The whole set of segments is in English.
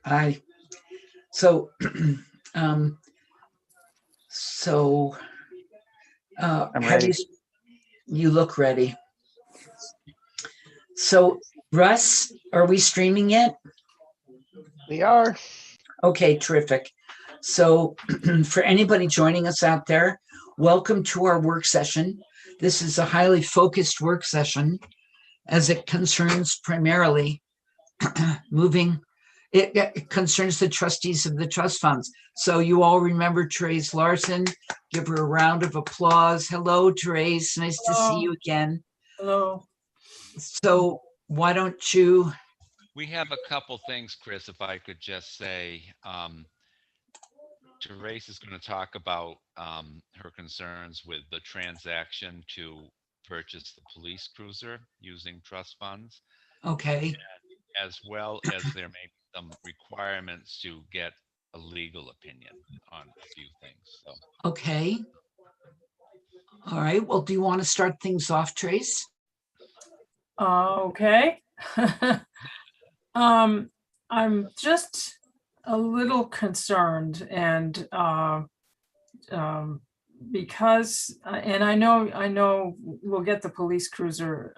Aye. So, um, so, I'm have ready. you look ready? So, Russ, are we streaming it? We are. Okay, terrific. So, for anybody joining us out there, welcome to our work session. This is a highly focused work session as it concerns primarily moving. It concerns the trustees of the trust funds. So you all remember Therese Larson. Give her a round of applause. Hello, Therese. Nice to see you again. Hello. So why don't you? We have a couple things, Chris, if I could just say. Therese is going to talk about her concerns with the transaction to purchase the police cruiser using trust funds, Okay. as well as there may be some requirements to get a legal opinion on a few things. So, Okay. All right. Well, do you want to start things off, Trace? Okay. I'm just a little concerned, and because and I know we'll get the police cruiser.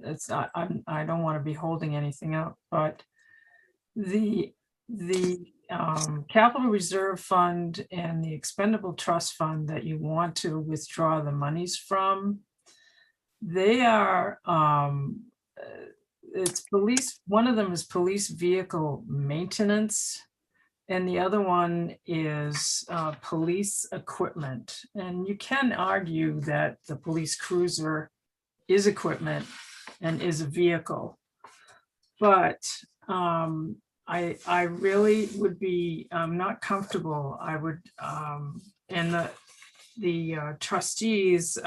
It's I don't want to be holding anything up, but the capital reserve fund and the expendable trust fund that you want to withdraw the monies from, they are it's police. One of them is police vehicle maintenance, and the other one is police equipment. And you can argue that the police cruiser is equipment and is a vehicle, but I really would be not comfortable. I would and the trustees,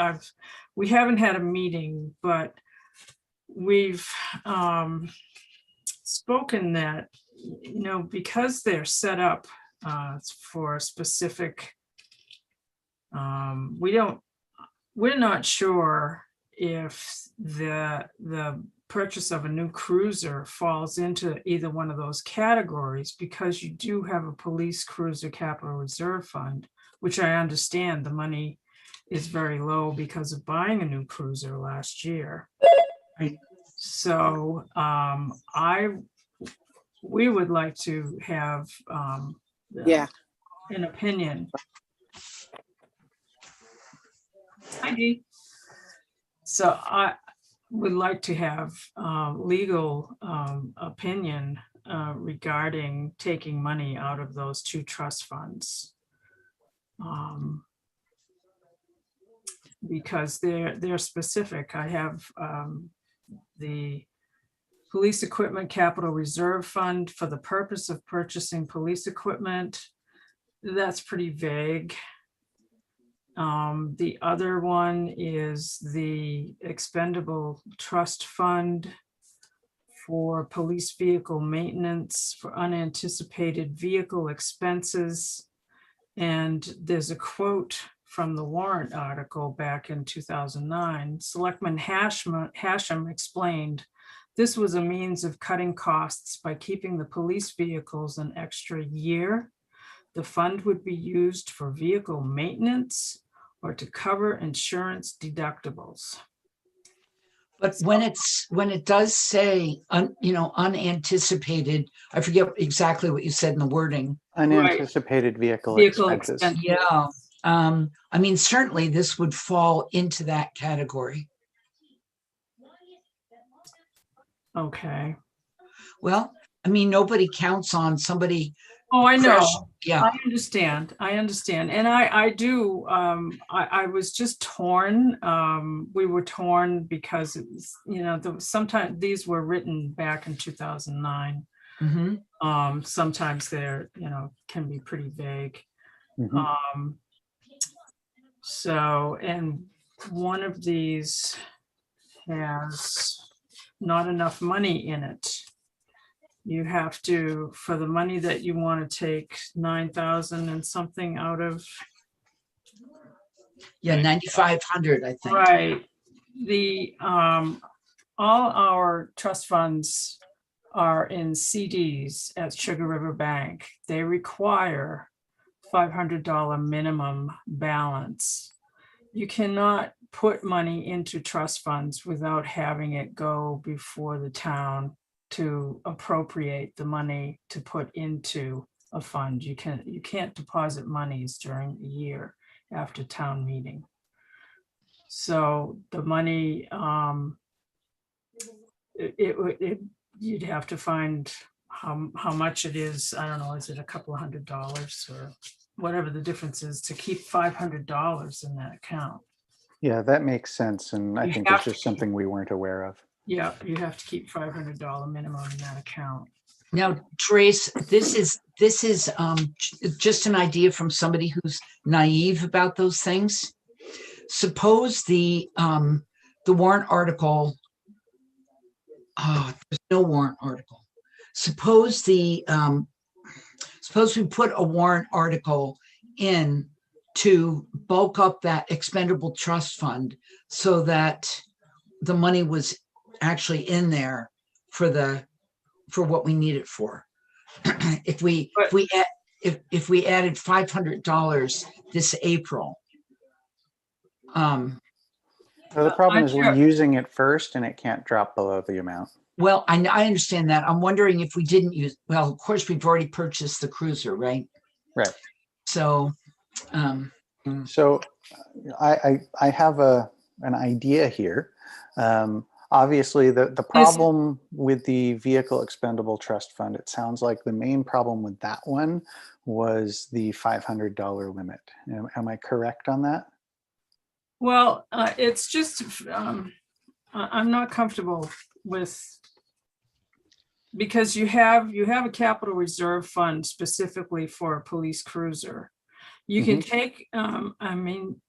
we haven't had a meeting, but we've spoken that, because they're set up for a specific, we're not sure if the purchase of a new cruiser falls into either one of those categories, because you do have a police cruiser capital reserve fund, which I understand the money is very low because of buying a new cruiser last year. Right. So we would like to have an opinion. Heidi. So I would like to have legal opinion regarding taking money out of those two trust funds. Because they're specific. I have the police equipment capital reserve fund for the purpose of purchasing police equipment. That's pretty vague. The other one is the expendable trust fund for police vehicle maintenance for unanticipated vehicle expenses. And there's a quote from the warrant article back in 2009. Selectman Hashem explained, this was a means of cutting costs by keeping the police vehicles an extra year. The fund would be used for vehicle maintenance or to cover insurance deductibles. But when it does say, unanticipated, I forget exactly what you said in the wording. Unanticipated vehicle expenses. Expense. Yeah. I mean, certainly this would fall into that category. Okay. Well, I mean, nobody counts on somebody. Oh, I know. Fresh. Yeah. I understand. And I do, I was just torn. We were torn because it was, sometimes these were written back in 2009. Mm-hmm. Sometimes they're, can be pretty vague. Mm-hmm. So, and one of these has not enough money in it. You have to, for the money that you want to take 9,000 and something out of. Yeah, 9,500, I think. Right. The all our trust funds are in CDs at Sugar River Bank, they require $500 minimum balance. You cannot put money into trust funds without having it go before the town to appropriate the money to put into a fund. You can't deposit monies during the year after town meeting. So the money, you'd have to find how much it is. I don't know, is it a couple of $100 or whatever the difference is to keep $500 in that account? Yeah, that makes sense. And I You think have it's to just something we weren't aware of. Yeah, you have to keep $500 minimum in that account. Now, Trace, this is just an idea from somebody who's naive about those things. Suppose the warrant article, there's no warrant article. Suppose suppose we put a warrant article in to bulk up that expendable trust fund so that the money was actually in there for what we need it for. If we added $500 this April. So the problem is we're using it first and it can't drop below the amount. Well, I understand that. I'm wondering if we didn't use, well, of course, we've already purchased the cruiser, right? Right. So, So I have an idea here. Obviously, the problem with the vehicle expendable trust fund, it sounds like the main problem with that one was the $500 limit. Am I correct on that? Well, it's just, I'm not comfortable with, because you have a capital reserve fund specifically for a police cruiser. You can take, I mean,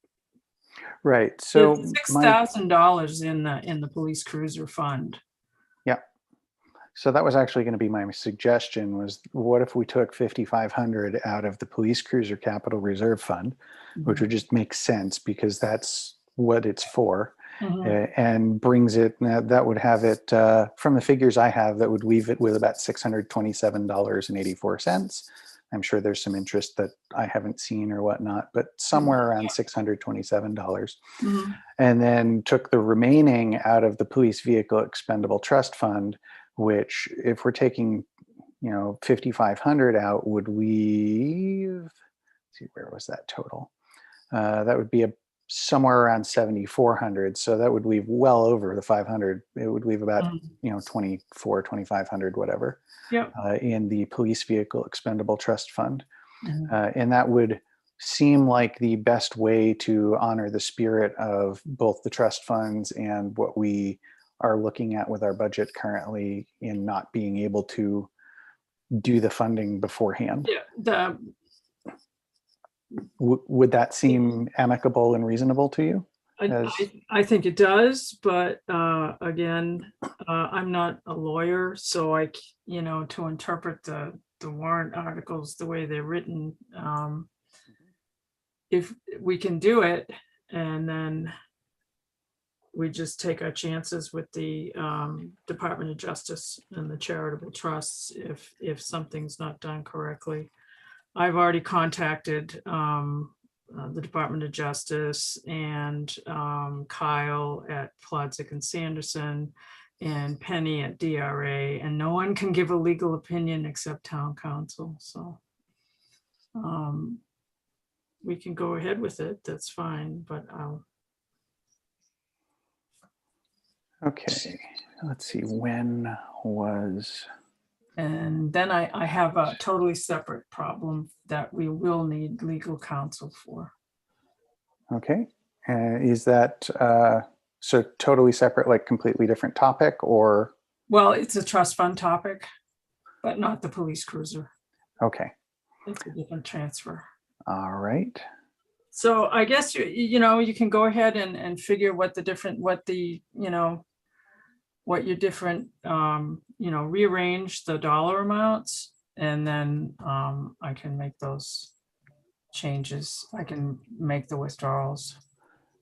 right. So $6,000 in the police cruiser fund. Yeah. So that was actually going to be my suggestion, was what if we took 5,500 out of the police cruiser capital reserve fund, which would just make sense because that's what it's for, and brings it, that would have it, from the figures I have, that would leave it with about $627.84. I'm sure there's some interest that I haven't seen or whatnot, but somewhere around $627. And then took the remaining out of the police vehicle expendable trust fund, which if we're taking, 5,500 out would leave, let's see, where was that total? That would be somewhere around 7,400. So that would leave well over the 500. It would leave about, 2,500, whatever, in the police vehicle expendable trust fund. And that would seem like the best way to honor the spirit of both the trust funds and what we are looking at with our budget currently in not being able to do the funding beforehand. Yeah, would that seem amicable and reasonable to you? I think it does, but again, I'm not a lawyer, so to interpret the warrant articles the way they're written, if we can do it, and then we just take our chances with the Department of Justice and the charitable trusts if something's not done correctly. I've already contacted the Department of Justice and Kyle at Plodzik and Sanderson and Penny at DRA, and no one can give a legal opinion except town council. So we can go ahead with it. That's fine, but okay, let's see, when was... And then I have a totally separate problem that we will need legal counsel for. Okay, is that so totally separate, like completely different topic, or? Well, it's a trust fund topic, but not the police cruiser. Okay. It's a different transfer. All right. So I guess, you can go ahead and figure what your different, rearrange the dollar amounts, and then I can make those changes. I can make the withdrawals.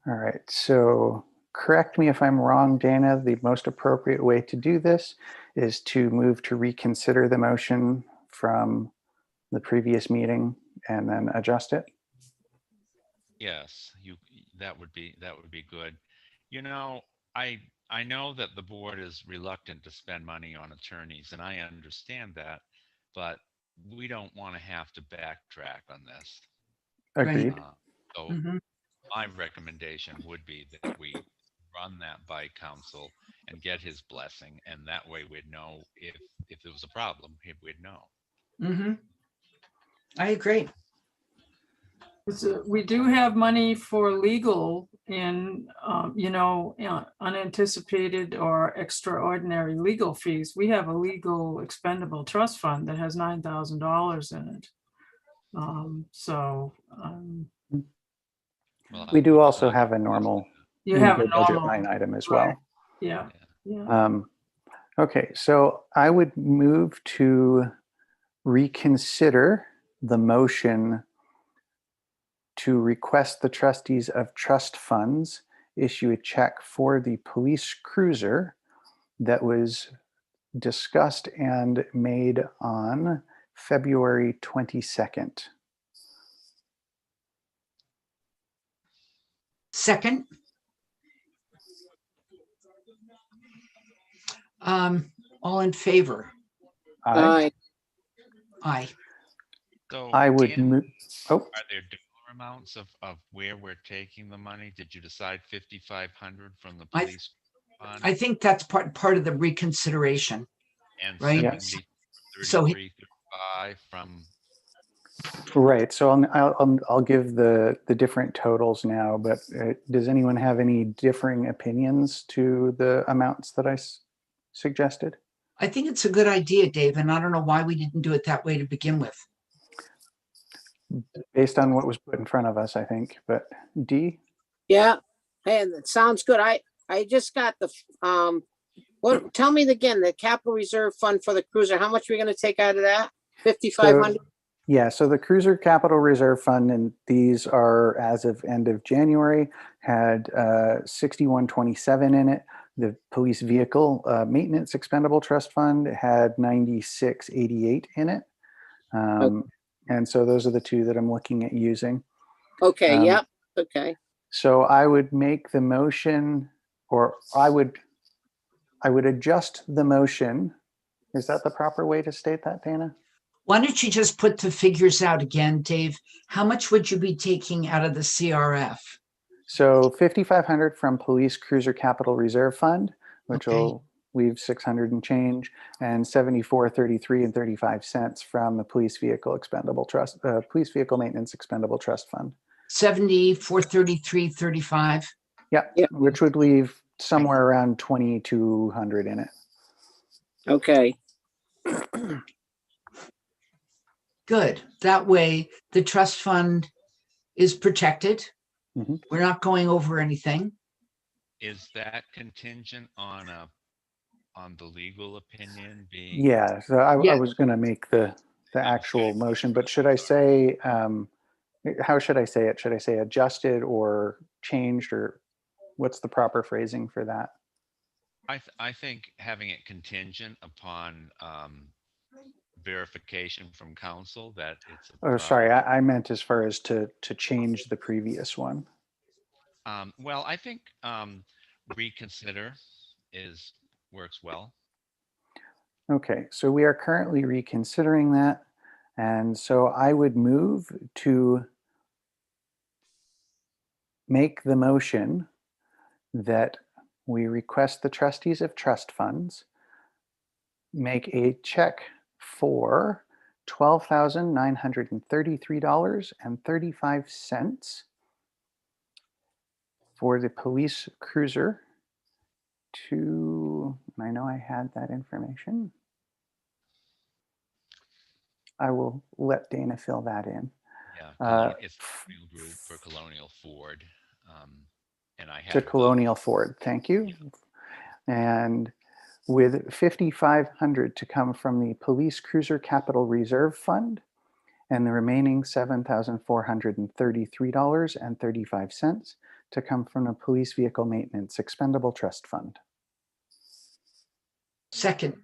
All right. So correct me if I'm wrong, Dana, the most appropriate way to do this is to move to reconsider the motion from the previous meeting and then adjust it. Yes, that would be good. You know, I know that the board is reluctant to spend money on attorneys, and I understand that, but we don't want to have to backtrack on this. Right. Agreed. So Mhm. my recommendation would be that we run that by council and get his blessing, and that way we'd know if there was a problem, we'd know. Mhm. I agree. We do have money for legal in, unanticipated or extraordinary legal fees. We have a legal expendable trust fund that has $9,000 in it. Well, We do also I'll have a get- normal You have a legal budget normal, line item as right. well. Yeah, yeah. Okay, so I would move to reconsider the motion to request the trustees of trust funds issue a check for the police cruiser that was discussed and made on February 22nd. Second. All in favor? Aye. Aye. So I would Dan, move. Oh, are there dollar amounts of where we're taking the money? Did you decide 5,500 from the police fund I think that's part of the reconsideration, and right? Yeah. 70, So 33, 35 from? right. So I'll give the different totals now, but does anyone have any differing opinions to the amounts that I suggested? I think it's a good idea, Dave, and I don't know why we didn't do it that way to begin with. Based on what was put in front of us, I think. But D? Yeah, hey, that sounds good. I just got the, tell me again, the capital reserve fund for the cruiser, how much are we gonna take out of that? 5,500? Yeah, so the Cruiser Capital Reserve Fund, and these are as of end of January, had 6127 in it. The Police Vehicle Maintenance Expendable Trust Fund had 9688 in it. And so those are the two that I'm looking at using. Okay, yep, okay. So I would make the motion, or I would adjust the motion. Is that the proper way to state that, Dana? Why don't you just put the figures out again, Dave? How much would you be taking out of the CRF? So 5,500 from Police Cruiser Capital Reserve Fund, which Okay. will leave 600 and change, and 74.33 and 35 cents from the Police Vehicle Expendable Trust, Police Vehicle Maintenance Expendable Trust Fund. 74, 33, 35. Yeah, Yep. which would leave somewhere around 2,200 in it. Okay, Good. That way the trust fund is protected. Mhm. We're not going over anything. Is that contingent on the legal opinion being? Yeah, so I Yeah. was going to make the actual motion, but should I say, how should I say it? Should I say adjusted or changed, or what's the proper phrasing for that? I think having it contingent upon verification from council that it's. Oh, sorry, I meant as far as to change the previous one. Well, I think reconsider works well. Okay, so we are currently reconsidering that. And so I would move to make the motion that we request the trustees of trust funds make a check for $12,933.35 for the police cruiser to, I know I had that information. I will let Dana fill that in. Yeah, it's Colonial Group for Colonial Ford, and I To have Colonial Ford, thank you. And with 5,500 to come from the Police Cruiser Capital Reserve Fund, and the remaining $7,433.35 to come from a police vehicle maintenance expendable trust fund. Second.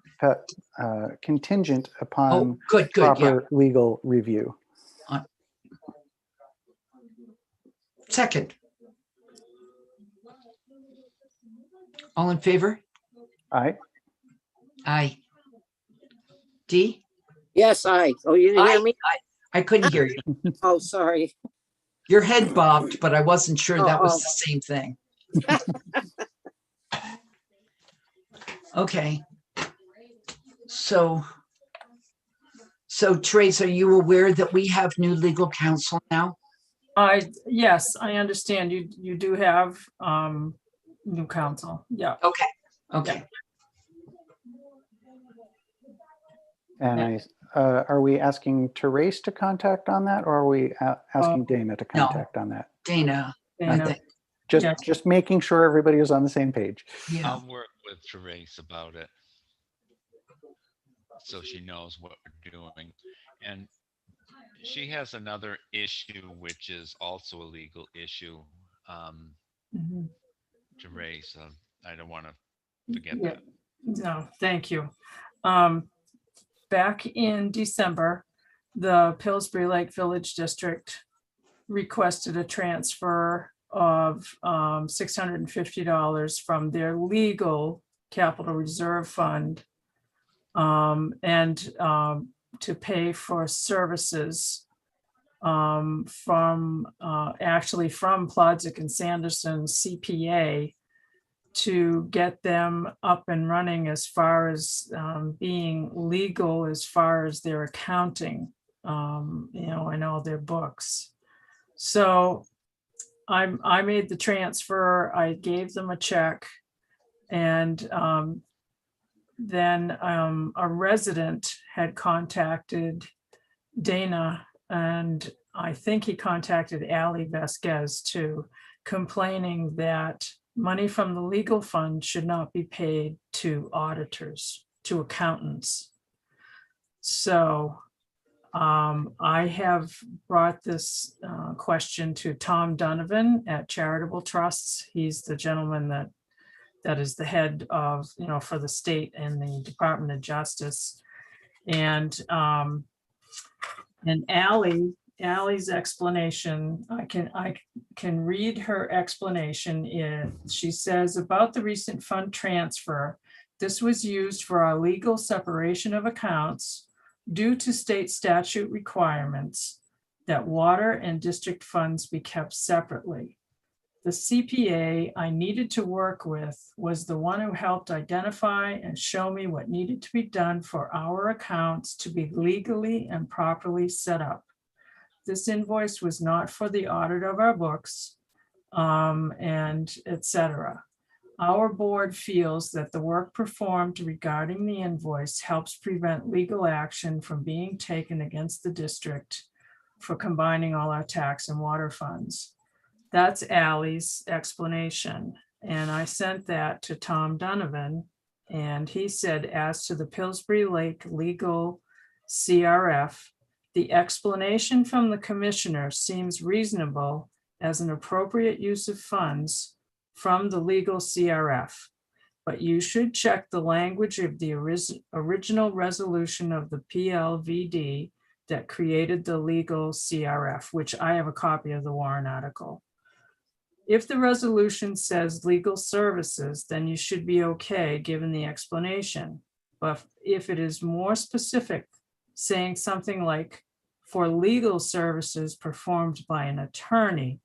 Contingent Oh, upon good, yeah. proper legal review. Second. All in favor? Aye. Aye. D? Yes, aye. Oh, you didn't hear Aye. me? I couldn't hear you. Oh, sorry. Your head bobbed, but I wasn't sure that was Oh. the same thing. Okay. So Therese, are you aware that we have new legal counsel now? Yes, I understand. You do have new counsel. Yeah. Okay. And are we asking Therese to contact on that, or are we asking Dana to contact on that? Dana, I Dana. think. Just making sure everybody is on the same page. Yeah. I'll work with Therese about it, so she knows what we're doing. And she has another issue, which is also a legal issue, Mhm. to raise. I don't want to forget Yeah. that. No, thank you. Back in December, the Pillsbury Lake Village District requested a transfer of $650 from their legal capital reserve fund and to pay for services from Plodzik and Sanderson's CPA to get them up and running as far as being legal as far as their accounting, and all their books. So I made the transfer, I gave them a check, and then a resident had contacted Dana, and I think he contacted Ali Vasquez too, complaining that money from the legal fund should not be paid to auditors, to accountants. So I have brought this question to Tom Donovan at Charitable Trusts. He's the gentleman that is the head of, for the state and the Department of Justice. And Ally's explanation, I can read her explanation. She says, about the recent fund transfer, this was used for our legal separation of accounts due to state statute requirements that water and district funds be kept separately. The CPA I needed to work with was the one who helped identify and show me what needed to be done for our accounts to be legally and properly set up. This invoice was not for the audit of our books, and etc. Our board feels that the work performed regarding the invoice helps prevent legal action from being taken against the district for combining all our tax and water funds. That's Ally's explanation. And I sent that to Tom Donovan, and he said, as to the Pillsbury Lake legal CRF, the explanation from the commissioner seems reasonable as an appropriate use of funds from the legal CRF. But you should check the language of the original resolution of the PLVD that created the legal CRF, which I have a copy of the warrant article. If the resolution says legal services, then you should be okay given the explanation. But if it is more specific, saying something like for legal services performed by an attorney,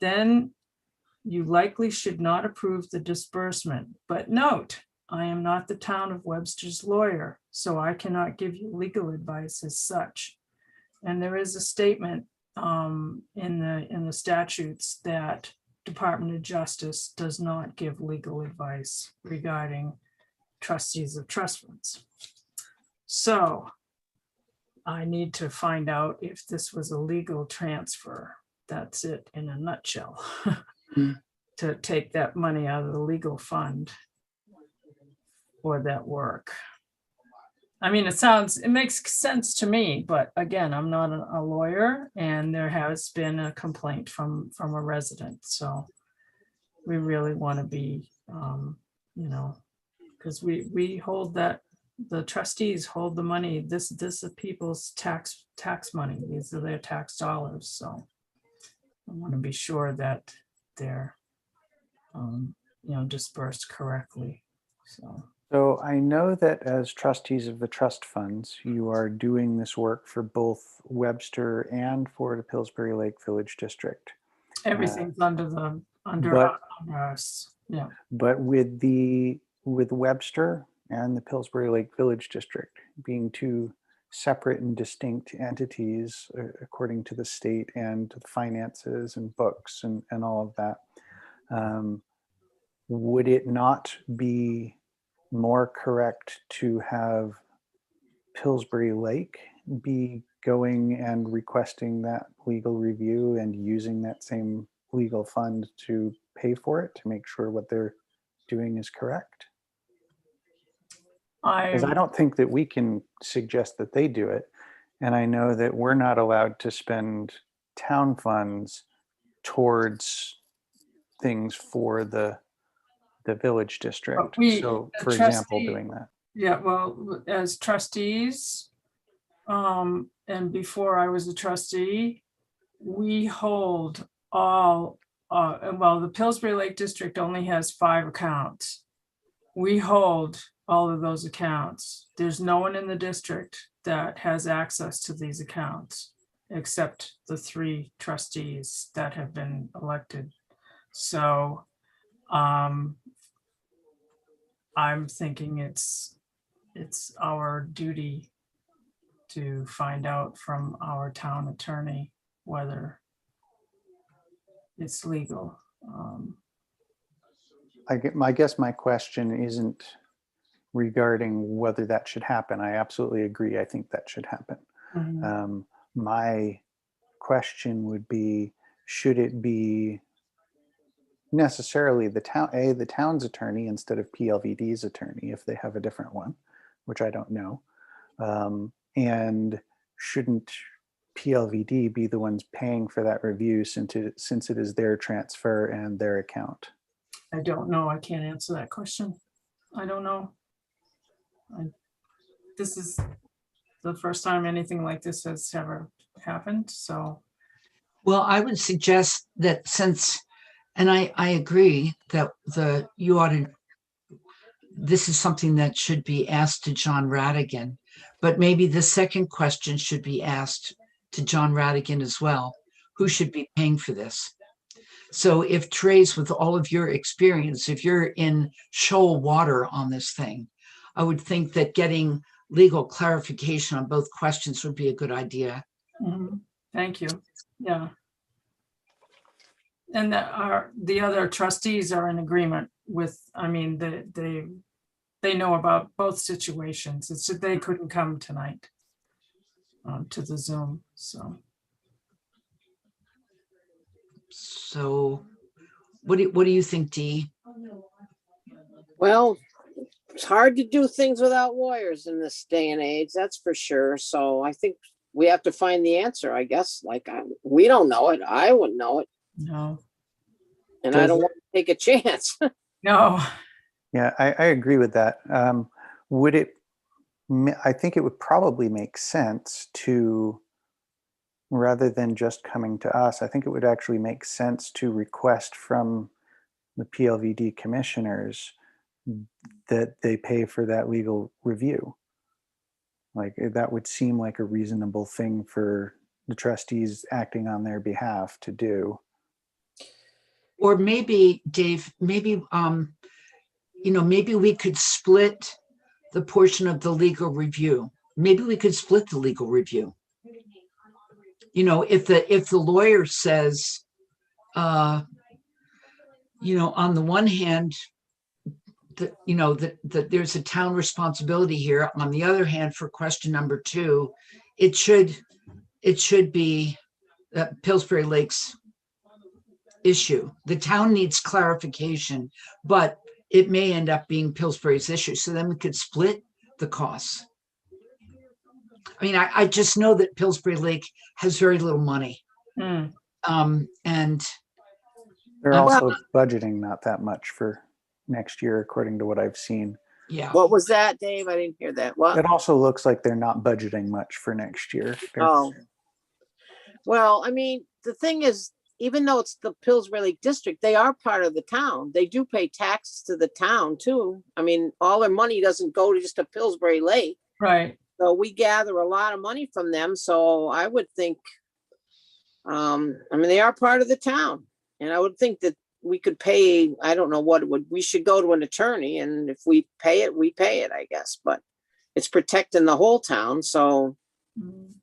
then you likely should not approve the disbursement. But note, I am not the town of Webster's lawyer, so I cannot give you legal advice as such. And there is a statement in the statutes that Department of Justice does not give legal advice regarding trustees of trust funds. So I need to find out if this was a legal transfer. That's it in a nutshell. To take that money out of the legal fund for that work. I mean, it makes sense to me, but again, I'm not a lawyer, and there has been a complaint from a resident, so we really want to be, because we hold that, the trustees hold the money. This is people's tax money. These are their tax dollars, so I want to be sure that they're, dispersed correctly, so. So I know that as trustees of the trust funds, you are doing this work for both Webster and for the Pillsbury Lake Village District. Everything's under but- us, yeah. But with Webster and the Pillsbury Lake Village District being two separate and distinct entities according to the state and to the finances and books and all of that, would it not be more correct to have Pillsbury Lake be going and requesting that legal review and using that same legal fund to pay for it to make sure what they're doing is correct? Because I don't think that we can suggest that they do it. And I know that we're not allowed to spend town funds towards things for the village district. So for example, doing that. Yeah, well, as trustees, and before I was a trustee, we hold all, well, the Pillsbury Lake District only has 5 accounts. We hold all of those accounts. There's no one in the district that has access to these accounts, except the 3 trustees that have been elected. So, I'm thinking it's our duty to find out from our town attorney whether it's legal. I guess my question isn't regarding whether that should happen. I absolutely agree. I think that should happen. My question would be, should it be necessarily the town's attorney instead of PLVD's attorney if they have a different one, which I don't know. And shouldn't PLVD be the ones paying for that review since it is their transfer and their account? I don't know. I can't answer that question. I don't know. This is the first time anything like this has ever happened, so. Well, I would suggest that and I agree that this is something that should be asked to John Radigan, but maybe the second question should be asked to John Radigan as well. Who should be paying for this? So if Trace, with all of your experience, if you're in shoal water on this thing, I would think that getting legal clarification on both questions would be a good idea. Thank you. Yeah. And the other trustees are in agreement with, I mean, they know about both situations. It's that they couldn't come tonight to the Zoom, so. So what do you think, Dee? Well, it's hard to do things without lawyers in this day and age, that's for sure. So I think we have to find the answer, I guess. Like, we don't know it. I wouldn't know it. No. And I don't want to take a chance. No. Yeah, I agree with that. I think it would probably make sense to, rather than just coming to us, I think it would actually make sense to request from the PLVD commissioners that they pay for that legal review. Like, that would seem like a reasonable thing for the trustees acting on their behalf to do. Or maybe, Dave, maybe we could split the portion of the legal review. Maybe we could split the legal review. If the lawyer says, on the one hand, that there's a town responsibility here. On the other hand, for question number 2, it should be Pillsbury Lake's issue. The town needs clarification, but it may end up being Pillsbury's issue. So then we could split the costs. I mean, I just know that Pillsbury Lake has very little money. Hmm. And They're Well- also budgeting not that much for next year, according to what I've seen. yeah, What was that, Dave? I didn't hear that. What? It also looks like they're not budgeting much for next year. Oh. Well, I mean, the thing is, even though it's the Pillsbury Lake District, they are part of the town. They do pay taxes to the town too. I mean, all their money doesn't go to just a Pillsbury Lake. Right. So we gather a lot of money from them. So I would think, I mean, they are part of the town. And I would think that we could pay, I don't know what it would, we should go to an attorney, and if we pay it, we pay it, I guess, but it's protecting the whole town, so. Mhm.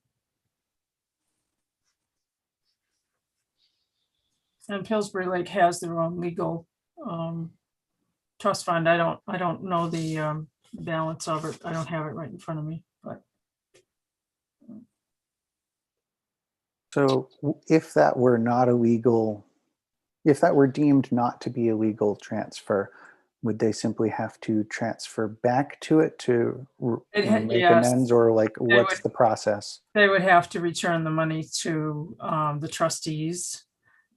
And Pillsbury Lake has their own legal trust fund. I don't know the balance of it. I don't have it right in front of me, but So if that were not a legal, if that were deemed not to be a legal transfer, would they simply have to transfer back to it to make yes. amends, or like what's would. the process? they would have to return the money to the trustees,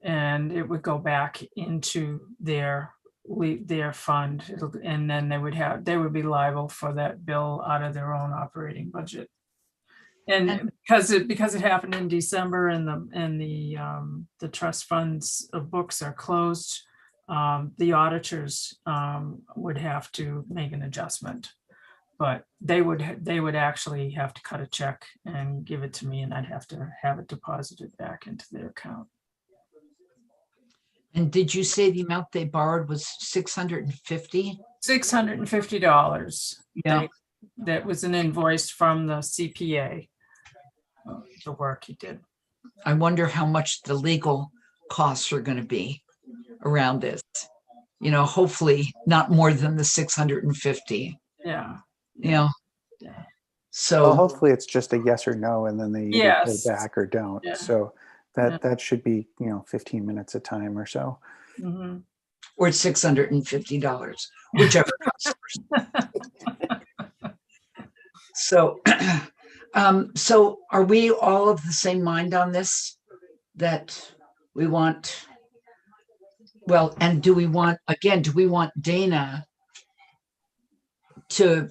and it would go back into their fund. And then they would be liable for that bill out of their own operating budget. And because it happened in December, and the trust funds books are closed, the auditors would have to make an adjustment. But they would actually have to cut a check and give it to me, and I'd have to have it deposited back into their account. and did you say the amount they borrowed was 650? $650. Yeah. That was an invoice from the CPA, the work he did. I wonder how much the legal costs are going to be around this. Hopefully not more than the 650. Yeah. Yeah. Yeah. Well, So hopefully it's just a yes or no, and then they either Yes. pay back or don't. Yeah. So Yeah. that should be 15 minutes of time or so. Mhm. or $650, whichever comes first. So, so are we all of the same mind on this? That we want, well, and do we want Dana to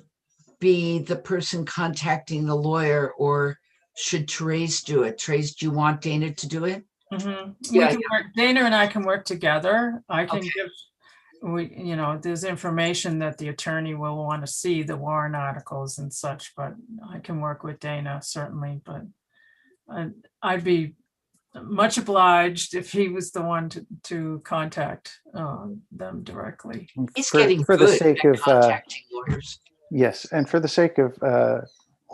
be the person contacting the lawyer, or should Therese do it? Therese, do you want Dana to do it? Mhm. Yeah, Dana and I can work together. I can Okay. give, there's information that the attorney will want to see, the warrant articles and such, but I can work with Dana certainly, but I'd be much obliged if he was the one to contact them directly. He's For getting the good sake at of contacting lawyers. yes, and for the sake of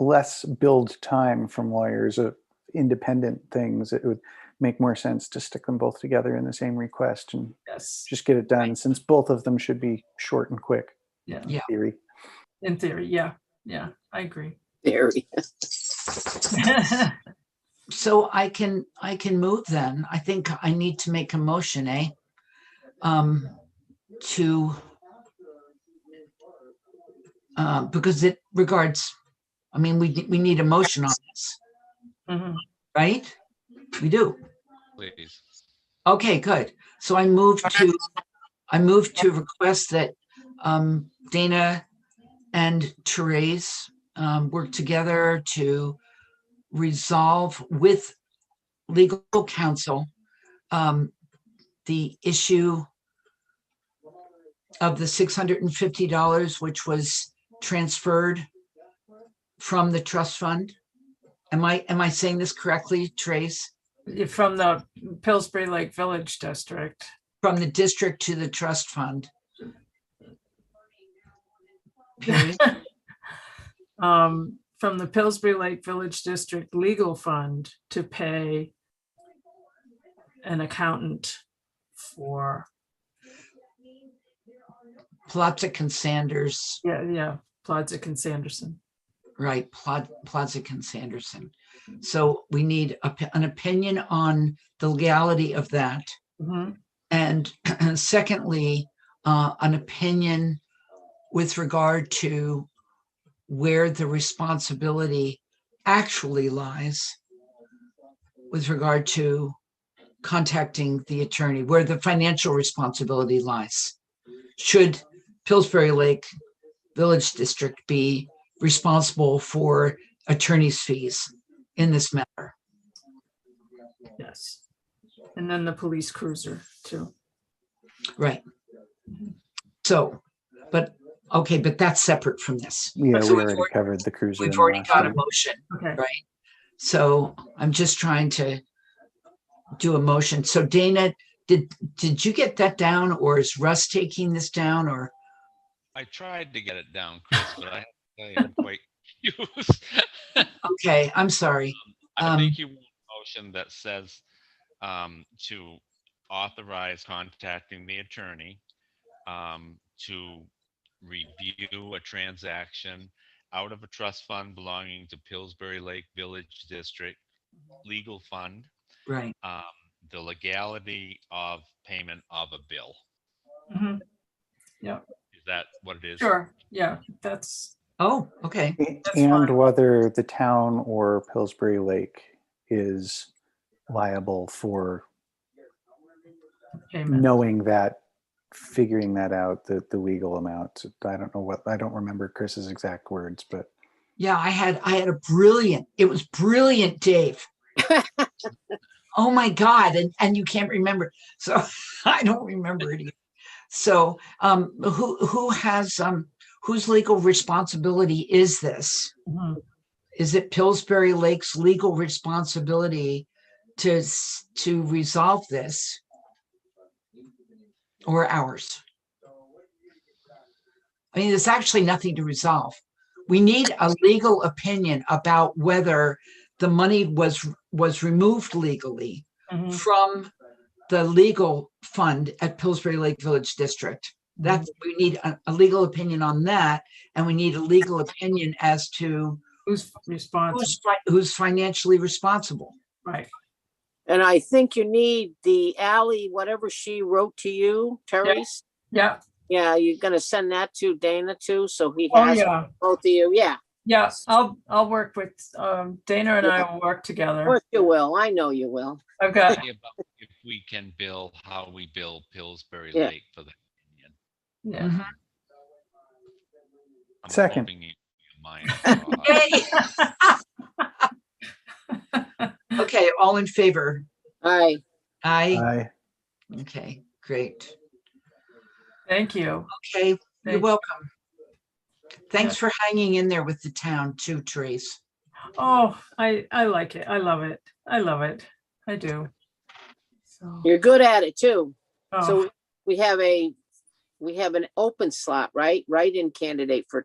less build time from lawyers of independent things, it would make more sense to stick them both together in the same request and Yes. just get it done, since both of them should be short and quick. Yeah. Yeah. Theory. In theory. Yeah. Yeah. I agree. Very. So I can move then. I think I need to make a motion, to because it regards, I mean, we need a motion on this, Mhm. right? We do. Please. Okay, good. So I move to request that Dana and Therese work together to resolve with legal counsel the issue of the $650, which was transferred from the trust fund. Am I saying this correctly, Therese? From the Pillsbury Lake Village District. From the district to the trust fund. Period. From the Pillsbury Lake Village District Legal Fund to pay an accountant for, Plotzik and Sanders, Plodzik and Sanderson. right? Plotzik and Sanderson. So we need an opinion on the legality of that. Mhm. And secondly, an opinion with regard to where the responsibility actually lies with regard to contacting the attorney, where the financial responsibility lies. Should Pillsbury Lake Village District be responsible for attorney's fees in this matter? Yes. And then the police cruiser too. Right. So, but, okay, but that's separate from this. Yeah, So we already covered the cruiser. in We've the already last got a one. motion, Okay. right? So I'm just trying to do a motion. So Dana, did you get that down, or is Russ taking this down, or? I tried to get it down, Chris, but I have to tell you, I'm quite confused. Okay, I'm sorry. I think you want a motion that says to authorize contacting the attorney to review a transaction out of a trust fund belonging to Pillsbury Lake Village District legal fund, Right. the legality of payment of a bill. Mhm. Is that what it is? Sure. Yeah, that's, Oh, okay. And fine. whether the town or Pillsbury Lake is liable for payment. knowing that, figuring that out, the legal amount. I don't know what, I don't remember Chris's exact words, but Yeah, I had a brilliant, it was brilliant, Dave. Oh my God. And you can't remember. So I don't remember it either. So who has whose legal responsibility is this? Mhm. Is it Pillsbury Lake's legal responsibility to resolve this, or ours? I mean, there's actually nothing to resolve. We need a legal opinion about whether the money was removed legally Mhm. from the legal fund at Pillsbury Lake Village District. That's, we need a legal opinion on that, and we need a legal opinion as to Who's responsible? who's financially responsible. Right. And I think you need the Ally, whatever she wrote to you, Terry's. Yeah. Yeah, you're gonna send that to Dana too, so he Oh, has yeah. both of you. Yeah, Yeah. I'll work with, Dana and I will work of together. course you will. I know you will. Okay. See about if we can bill how we bill Pillsbury Yeah. Lake for the union. Yeah. Mhm. I'm Second. hoping you mind. Yay! Okay, all in favor? Aye. Aye. Okay, great. Thank you. Okay, you're Thank- welcome. Thanks Yeah. for hanging in there with the town too, Therese. Oh, I like it. I love it. I love it. I do. So, You're good at it too. oh, So we have an open slot, right? Write-in candidate for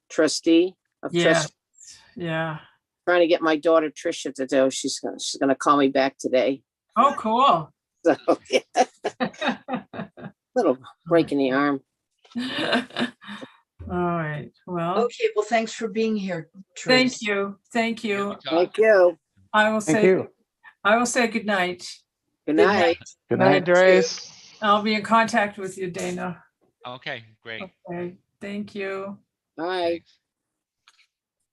trustee of yeah. trust. Yeah. Trying to get my daughter Tricia to do. She's gonna call me back today. Oh, cool. So yeah, little break in the arm. All right. Well, Okay, well, thanks for being here, thank Therese. you. Thank you. Thank you. I will Thank say, you. I will say good night. Good Good night. Good Night, night. Grace. I'll be in contact with you, Dana. Okay, great. Okay. Thank you. Bye.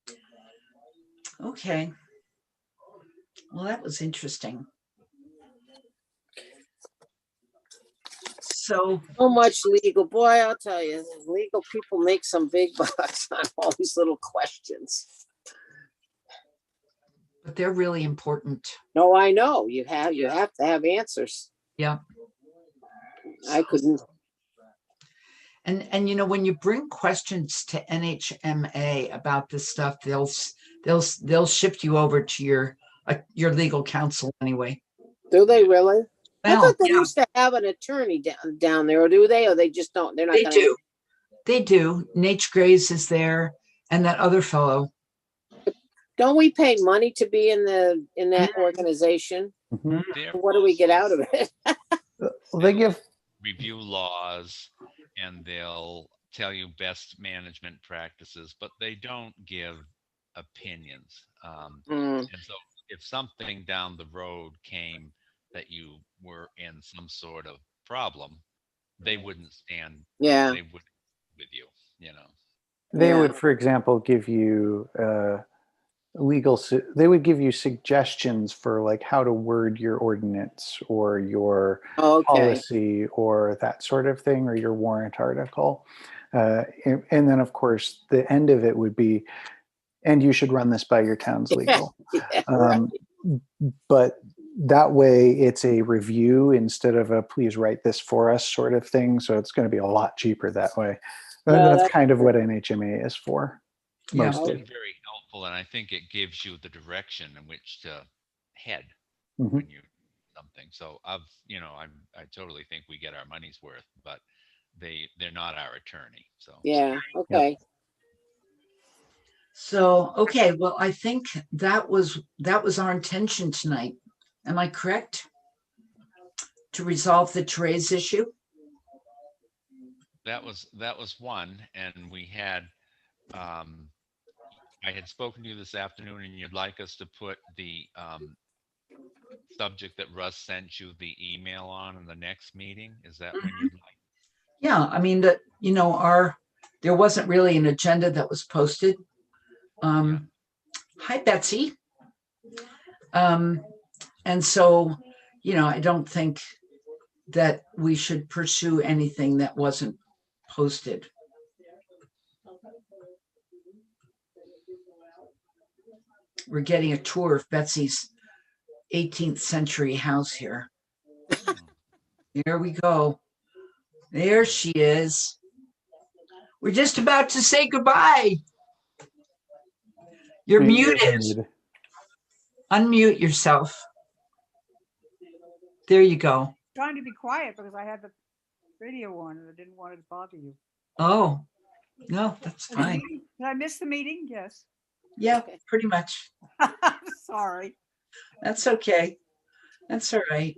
Thanks. Okay. Well, that was interesting. So, So much legal. Boy, I'll tell you, legal people make some big bucks on all these little questions. but they're really important. No, I know. You have to have answers. Yeah. I couldn't. And you know, when you bring questions to NHMA about this stuff, they'll shift you over to your legal counsel anyway. Do they really? I Well, thought they yeah, used to have an attorney down there, or do they? Or they just don't? They're not they gonna. do. They do. Nate Grace is there, and that other fellow. Don't we pay money to be in that organization? Mhm. They're What do we get out of it? Well, they give, review laws and they'll tell you best management practices, but they don't give opinions. Hmm. And so if something down the road came that you were in some sort of problem, they wouldn't stand, Yeah. they would with you, you know. they Yeah. would, for example, give you they would give you suggestions for like how to word your ordinance or your Okay, policy or that sort of thing, or your warrant article. And then of course the end of it would be, and you should run this by your town's legal. yeah, right. Um, but that way it's a review instead of a please write this for us sort of thing. So it's going to be a lot cheaper that way. No, That's that's kind of what NHMA is for. Yeah. It's Mostly. been very helpful, and I think it gives you the direction in which to head Mhm. when you something. So I totally think we get our money's worth, but they're not our attorney. So Yeah, okay. So, okay, well, I think that was our intention tonight. Am I correct? To resolve the Therese issue? that was one, and we had I had spoken to you this afternoon, and you'd like us to put the subject that Russ sent you the email on in the next meeting. Is that when you'd like? Yeah, I mean, there wasn't really an agenda that was posted. Hi, Betsy. And so, I don't think that we should pursue anything that wasn't posted. We're getting a tour of Betsy's 18th century house here. Here we go. There she is. We're just about to say goodbye. You're muted. Unmute yourself. There you go. Trying to be quiet because I had the radio on and I didn't want it to bother you. Oh, no, that's Did the fine. meeting- Did I miss the meeting? Yes. Yeah, pretty much. Sorry. That's okay. That's all right.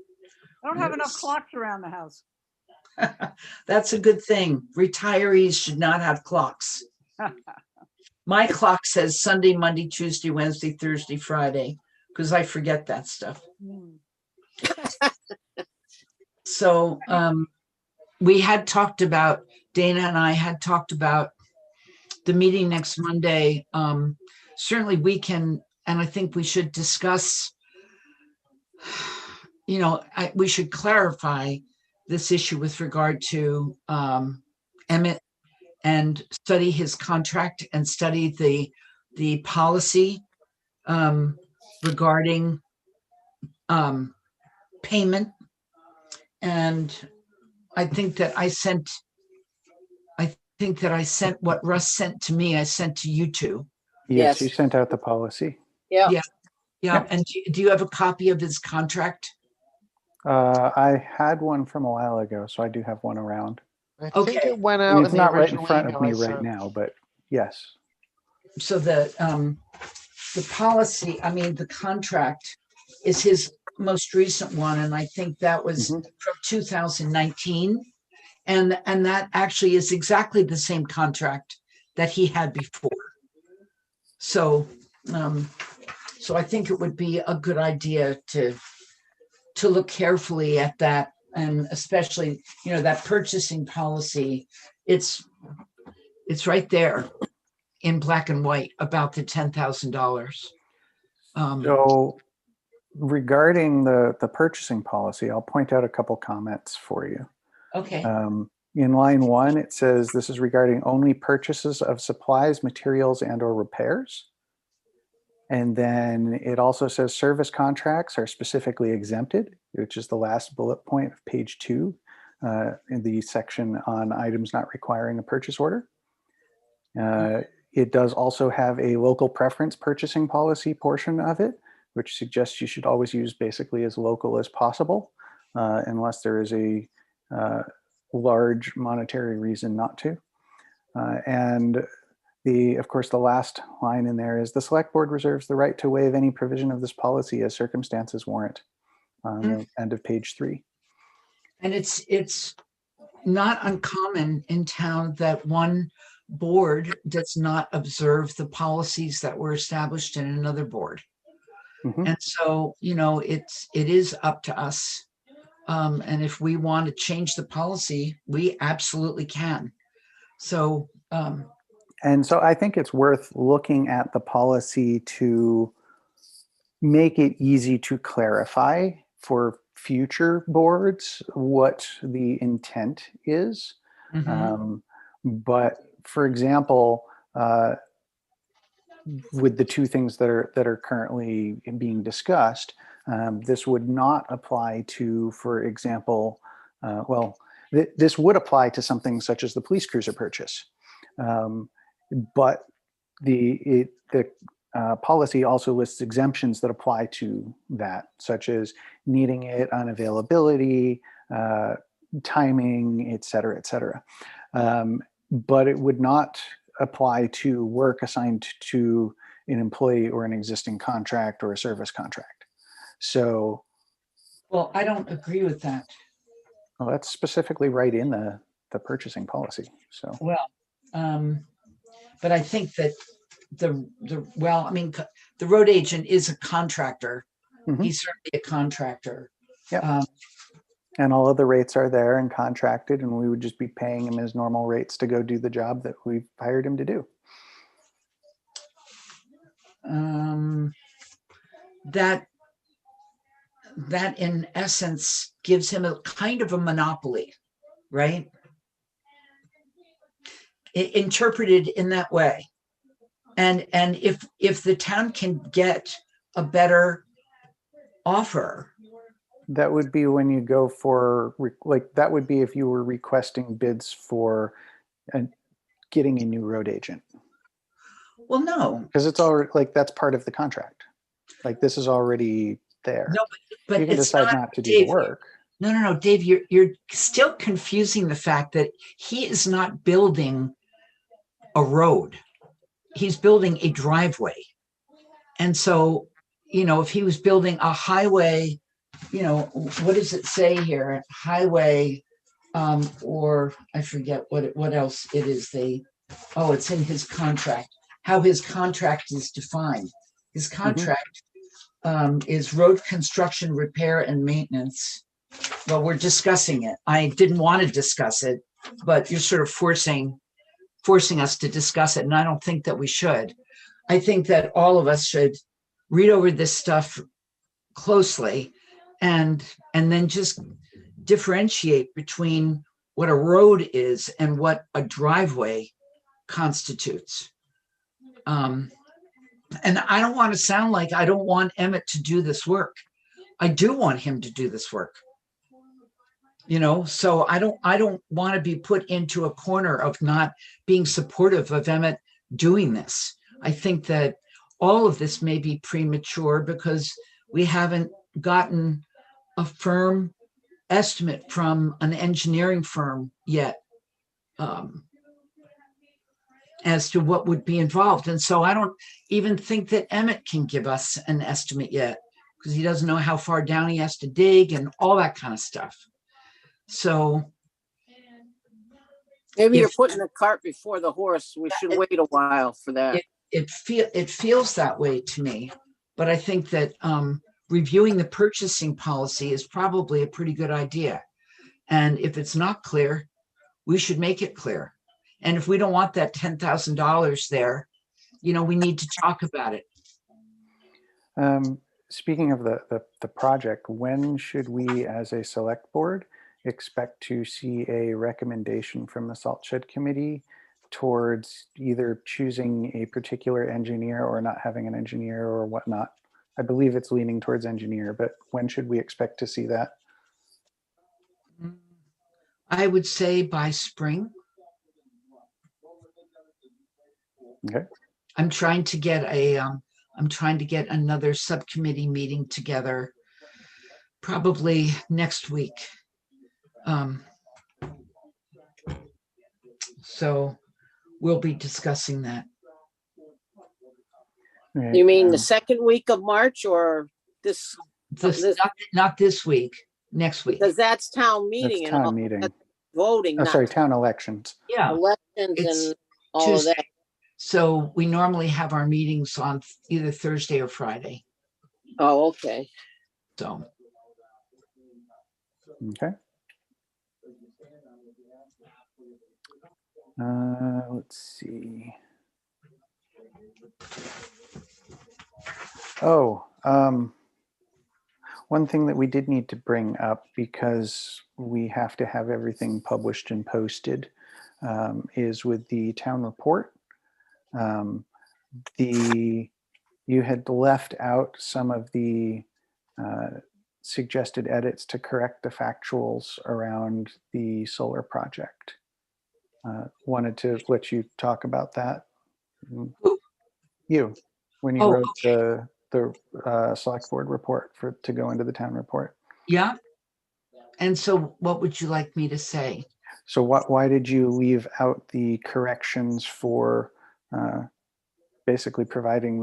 I don't have enough Yes. clocks around the house. That's a good thing. Retirees should not have clocks. My clock says Sunday, Monday, Tuesday, Wednesday, Thursday, Friday, because I forget that stuff. Hmm. So we had talked about, Dana and I had talked about the meeting next Monday. Certainly we can, and I think we should discuss, we should clarify this issue with regard to Emmett and study his contract and study the policy regarding payment. And I think that I sent what Russ sent to me, I sent to you two. Yes, Yes. you sent out the policy. Yeah, Yeah. Yeah. And do you have a copy of his contract? I had one from a while ago, so I do have one around. I think Okay. it went I out mean, in it's the not right in original front of email me I right sent. now, but yes. So the policy, I mean, the contract is his most recent one. And I think that was Mhm. from 2019. And that actually is exactly the same contract that he had before. So, so I think it would be a good idea to look carefully at that, and especially, that purchasing policy, it's right there in black and white about the $10,000. So regarding the purchasing policy, I'll point out a couple comments for you. Okay. In line 1, it says this is regarding only purchases of supplies, materials, and or repairs. And then it also says service contracts are specifically exempted, which is the last bullet point of page 2 in the section on items not requiring a purchase order. It does also have a local preference purchasing policy portion of it, which suggests you should always use basically as local as possible, unless there is a large monetary reason not to. And of course, the last line in there is the select board reserves the right to waive any provision of this policy as circumstances warrant. On the end of page 3. And it's not uncommon in town that one board does not observe the policies that were established in another board. Mhm. And so, it is up to us. And if we want to change the policy, we absolutely can. So And so I think it's worth looking at the policy to make it easy to clarify for future boards what the intent is. Mhm. But for example, with the two things that are currently being discussed, this would not apply to, for example, this would apply to something such as the police cruiser purchase, but the policy also lists exemptions that apply to that, such as needing it, unavailability, timing, et cetera, et cetera. But it would not apply to work assigned to an employee or an existing contract or a service contract. So, Well, I don't agree with that. well, that's specifically right in the purchasing policy. So, Well, but I think that well, I mean, the road agent is a contractor. Mhm. He's certainly a contractor. yeah. And all of the rates are there and contracted, and we would just be paying him his normal rates to go do the job that we've hired him to do. That in essence gives him a kind of a monopoly, right? Interpreted in that way. And if the town can get a better offer, that would be when you go for, like, that would be if you were requesting bids for getting a new road agent. Well, no, because it's already, like, that's part of the contract. Like, this is already there. No, but you can it's decide not to do the work. No, Dave, you're still confusing the fact that he is not building a road. He's building a driveway. And so, if he was building a highway, what does it say here? Highway, or I forget what else it is. It's in his contract, how his contract is defined. His contract is road construction, repair, and maintenance. Well, we're discussing it. I didn't want to discuss it, but you're sort of forcing us to discuss it, and I don't think that we should. I think that all of us should read over this stuff closely and then just differentiate between what a road is and what a driveway constitutes. And I don't want to sound like I don't want Emmett to do this work. I do want him to do this work. So I don't want to be put into a corner of not being supportive of Emmett doing this. I think that all of this may be premature because we haven't gotten a firm estimate from an engineering firm yet as to what would be involved. And so I don't even think that Emmett can give us an estimate yet because he doesn't know how far down he has to dig and all that kind of stuff. So maybe you're putting the cart before the horse. We should wait a while for that. It feels that way to me, but I think that reviewing the purchasing policy is probably a pretty good idea. And if it's not clear, we should make it clear. And if we don't want that $10,000 there, we need to talk about it. Speaking of the project, when should we as a select board expect to see a recommendation from the Salt Shed Committee towards either choosing a particular engineer or not having an engineer or whatnot? I believe it's leaning towards engineer, but when should we expect to see that? I would say by spring. Okay. I'm trying to get another subcommittee meeting together probably next week. So we'll be discussing that. You mean the second week of March or this? Not this week, next week. Because that's town meeting. That's town meeting. That's voting. Town elections. Yeah. Elections and all Tuesday. of that. So we normally have our meetings on either Thursday or Friday. Oh, okay. So. Okay. Let's see. Oh, one thing that we did need to bring up, because we have to have everything published and posted, is with the town report. You had left out some of the suggested edits to correct the factuals around the solar project. Wanted to let you talk about that. You, when you Oh, wrote the select board report to go into the town report. Yeah. And so what would you like me to say? So why did you leave out the corrections for basically providing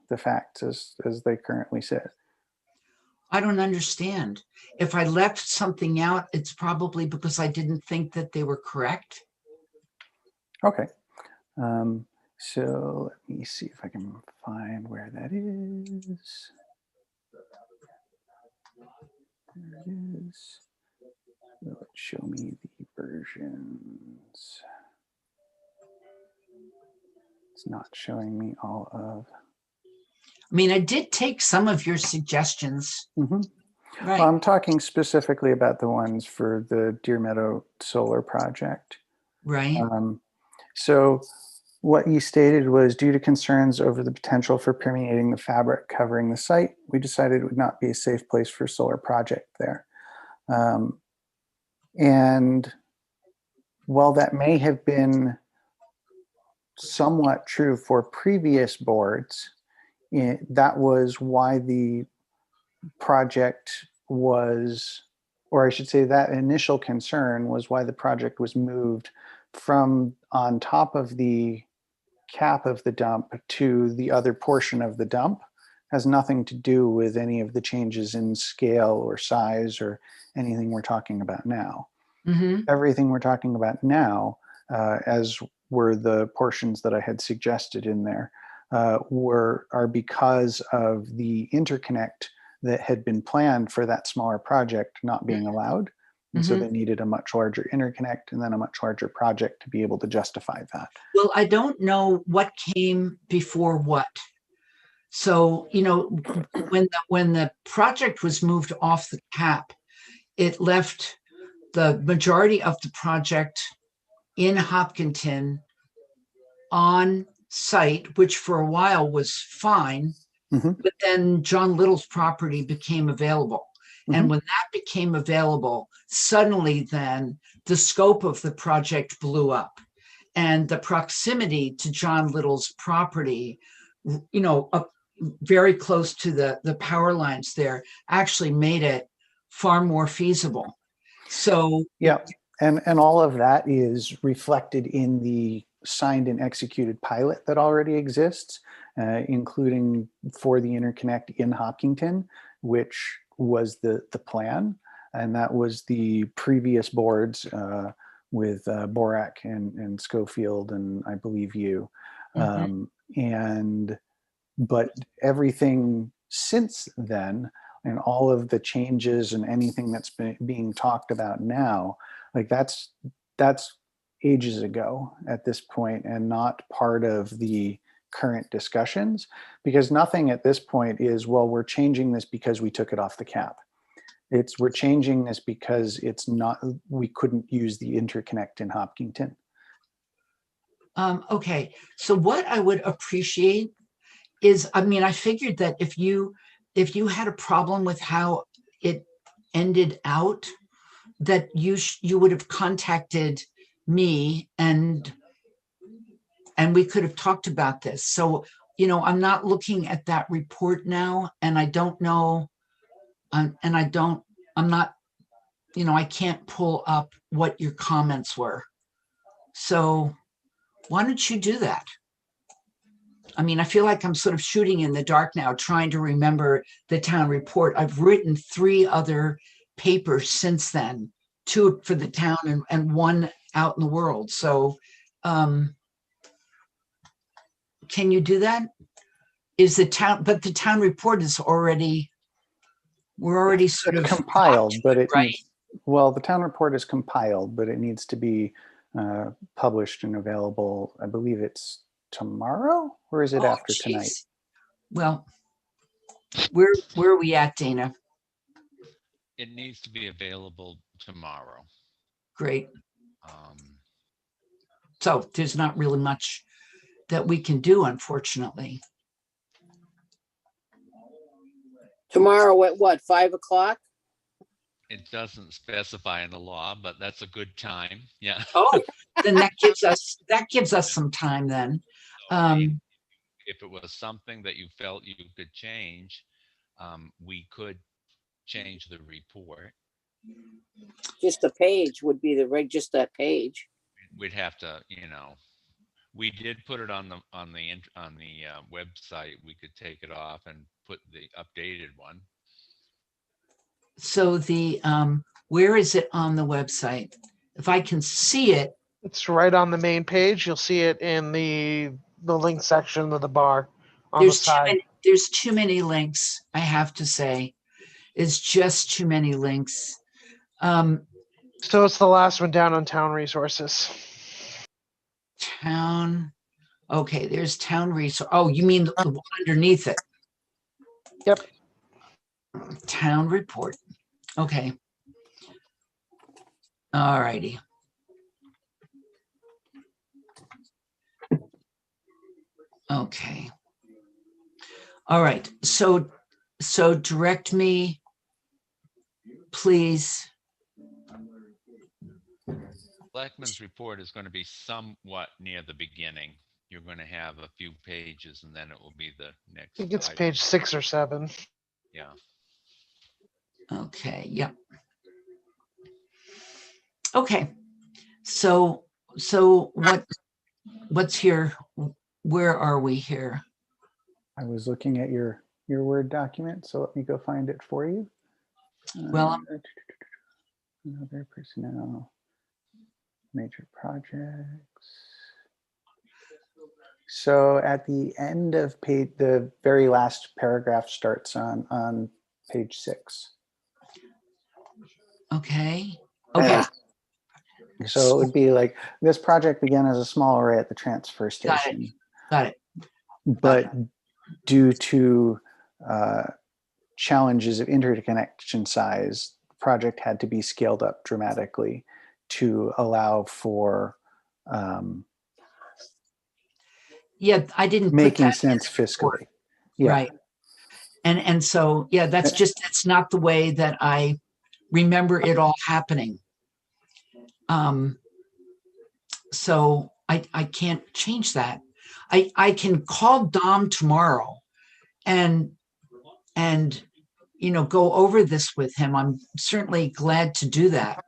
the facts as they currently sit? I don't understand. If I left something out, it's probably because I didn't think that they were correct. Okay. So let me see if I can find where that is. There it is. Will it show me the versions? It's not showing me all of. I mean, I did take some of your suggestions. Mm-hmm. Right. Well, I'm talking specifically about the ones for the Deer Meadow Solar Project. Right. So what you stated was, due to concerns over the potential for permeating the fabric covering the site, we decided it would not be a safe place for a solar project there. And while that may have been somewhat true for previous boards, that was why the project was, or I should say that initial concern was why the project was moved from on top of the cap of the dump to the other portion of the dump. Has nothing to do with any of the changes in scale or size or anything we're talking about now. Mm-hmm. Everything we're talking about now, as were the portions that I had suggested in there, are because of the interconnect that had been planned for that smaller project not being allowed. And so they needed a much larger interconnect and then a much larger project to be able to justify that. Well, I don't know what came before what. So, you know, when the project was moved off the cap, it left the majority of the project in Hopkinton on site, which for a while was fine. Mhm. But then John Little's property became available. And Mhm. when that became available, suddenly then the scope of the project blew up. And the proximity to John Little's property, you know, up very close to the power lines there, actually made it far more feasible. So Yeah, and all of that is reflected in the signed and executed pilot that already exists, including for the interconnect in Hopkinton, which was the plan, and that was the previous boards with Borak and Schofield and I believe you, but everything since then and all of the changes and anything that's being talked about now, like that's ages ago at this point and not part of the current discussions, because nothing at this point is, well, we're changing this because we took it off the cap. It's, we're changing this because it's not, we couldn't use the interconnect in Hopkinton. Okay, so what I would appreciate is, I mean, I figured that if you had a problem with how it ended out, that you would have contacted me and we could have talked about this. So, you know, I'm not looking at that report now, and I don't know, I'm not, you know, I can't pull up what your comments were. So why don't you do that? I mean, I feel like I'm sort of shooting in the dark now, trying to remember the town report. I've written 3 other papers since then, 2 for the town and 1 out in the world. So can you do that? Is the town, but the town report is already, we're already sort of compiled, but it right? needs, well, the town report is compiled, but it needs to be published and available. I believe it's tomorrow, or is it Oh, after tonight? geez. Well, where are we at, Dana? It needs to be available tomorrow. Great. Um, So there's not really much that we can do, unfortunately. Tomorrow at what, 5 o'clock? it doesn't specify in the law, but that's a good time. Yeah. Oh, then that gives us some time then. If it was something that you felt you could change, we could change the report. Just a page would be just that page. We'd have to, we did put it on the website. We could take it off and put the updated one. So where is it on the website? If I can see it. It's right on the main page. You'll see it in the link section of the bar on the There's side. there's too many links, I have to say. It's just too many links. So it's the last one down on town resources. Town. Okay, there's town resource. Oh, you mean the one underneath it? Yep. Town report. Okay. All righty. Okay. All right. So direct me, please. Blackman's report is going to be somewhat near the beginning. You're going to have a few pages, and then it will be the next. I think it's item. page 6 or 7. Yeah. Okay. Yep. Okay. So what's here? Where are we here? I was looking at your Word document, so let me go find it for you. Well, Another personnel, major projects. So at the end of page, the very last paragraph starts on page 6. okay. Okay. So it would be like, this project began as a small array at the transfer Got it. station. Got it. But due to challenges of interconnection size, the project had to be scaled up dramatically to allow for Yeah, I didn't put making that sense fiscally. Yeah. right. And so yeah, that's not the way that I remember it all happening. So I can't change that. I can call Dom tomorrow and go over this with him. I'm certainly glad to do that.